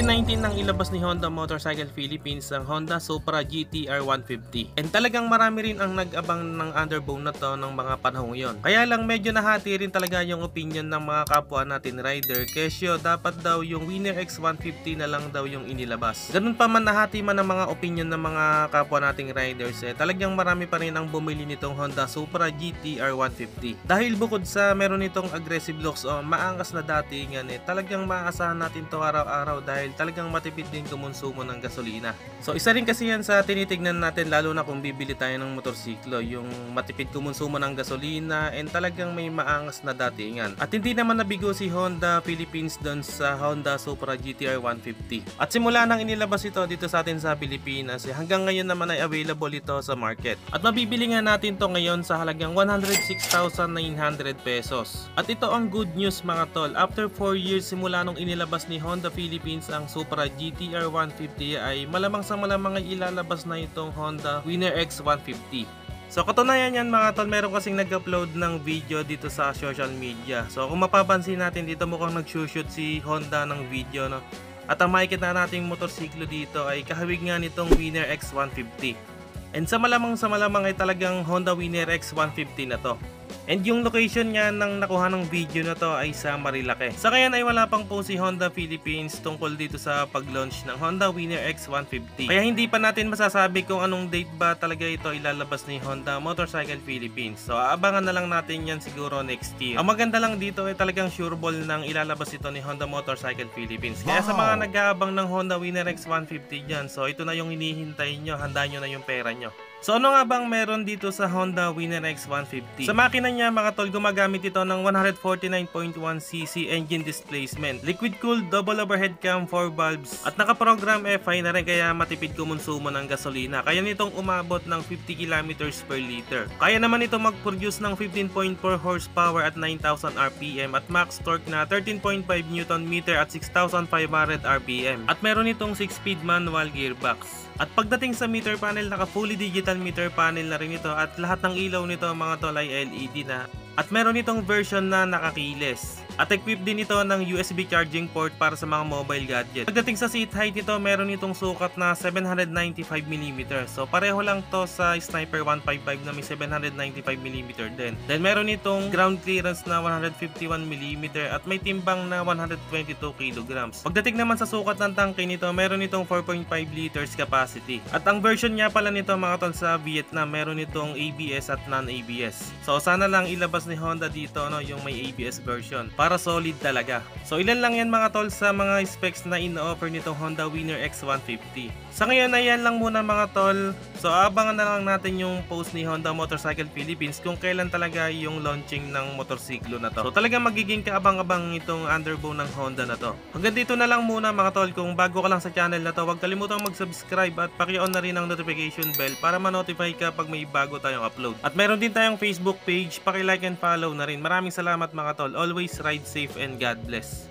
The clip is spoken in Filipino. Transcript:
2019 nang ilabas ni Honda Motorcycle Philippines ang Honda Supra GT-R 150. And talagang marami rin ang nag-abang ng underbone na to ng mga panahong yon. Kaya lang medyo nahati rin talaga yung opinion ng mga kapwa natin rider, kesyo dapat daw yung Winner X 150 na lang daw yung inilabas. Ganun pa man nahati man ang mga opinion ng mga kapwa nating riders, talagang marami pa rin ang bumili nitong Honda Supra GT-R 150. Dahil bukod sa meron nitong aggressive looks o maangas na datingan, talagang maaasahan natin to araw-araw dahil talagang matipid din kumonsumo ng gasolina. So isa rin kasi yan sa tinitignan natin lalo na kung bibili tayo ng motorsiklo, yung matipid kumonsumo ng gasolina and talagang may maangas na datingan. At hindi naman nabigo si Honda Philippines doon sa Honda Supra GT-R 150. At simula nang inilabas ito dito sa atin sa Pilipinas, hanggang ngayon naman ay available ito sa market. At mabibili nga natin to ngayon sa halagang 106,900 pesos. At ito ang good news mga tol, after 4 years simula nung inilabas ni Honda Philippines ang Supra GT-R 150 ay malamang sa malamang ay ilalabas na itong Honda Winner X 150. So katunayan yan mga tol, meron kasing nag-upload ng video dito sa social media. So kung mapapansin natin dito mukhang nag-shoot si Honda ng video, no? At ang makikita nating motorsiklo dito ay kahawig nga nitong Winner X 150. And sa malamang ay talagang Honda Winner X 150 na to. And yung location nga ng nakuha ng video na to ay sa Marilake. Sa ngayon ay wala pang po si Honda Philippines tungkol dito sa pag-launch ng Honda Winner X 150. Kaya hindi pa natin masasabi kung anong date ba talaga ito ilalabas ni Honda Motorcycle Philippines. So aabangan na lang natin yan siguro next year. Ang maganda lang dito ay talagang sureball nang ilalabas ito ni Honda Motorcycle Philippines. Kaya sa mga nag-aabang ng Honda Winner X 150 dyan, so ito na yung hinihintay nyo, handa nyo na yung pera nyo. So ano nga bang meron dito sa Honda Winner X 150? Sa makina niya mga tol, gumagamit ito ng 149.1cc engine displacement, liquid cooled double overhead cam 4 valves at nakaprogram FI na rin kaya matipid kumonsumo ng gasolina. Kaya nitong umabot ng 50 km per liter. Kaya naman ito mag-produce ng 15.4 horsepower at 9,000 RPM at max torque na 13.5 Nm at 6,500 RPM. At meron itong 6-speed manual gearbox. At pagdating sa meter panel, naka fully digital meter panel na rin ito at lahat ng ilaw nito mga tol ay LED na. At meron itong version na nakakiles. At equipped din ito ng USB charging port para sa mga mobile gadget. Pagdating sa seat height nito, meron itong sukat na 795mm. So pareho lang to sa Sniper 155 na may 795mm din. Then meron itong ground clearance na 151mm at may timbang na 122 kg. Pagdating naman sa sukat ng tangke nito, meron itong 4.5 liters capacity. At ang version niya pala nito mga tol sa Vietnam, meron itong ABS at non-ABS. So sana lang ilabas ni Honda dito yung may ABS version para solid talaga. So ilan lang yan mga tol sa mga specs na ino-offer nitong Honda Winner X 150. Sa ngayon ay yan lang muna mga tol. So abangan na lang natin yung post ni Honda Motorcycle Philippines kung kailan talaga yung launching ng motorsiklo na to. So talagang magiging kaabang-abang itong underbone ng Honda na to. Hanggang dito na lang muna mga tol. Kung bago ka lang sa channel na to, huwag kalimutang mag-subscribe at paki-on na rin ang notification bell para ma-notify ka pag may bago tayong upload. At meron din tayong Facebook page, paki-like and follow na rin. Maraming salamat mga tol. Always ride safe and God bless.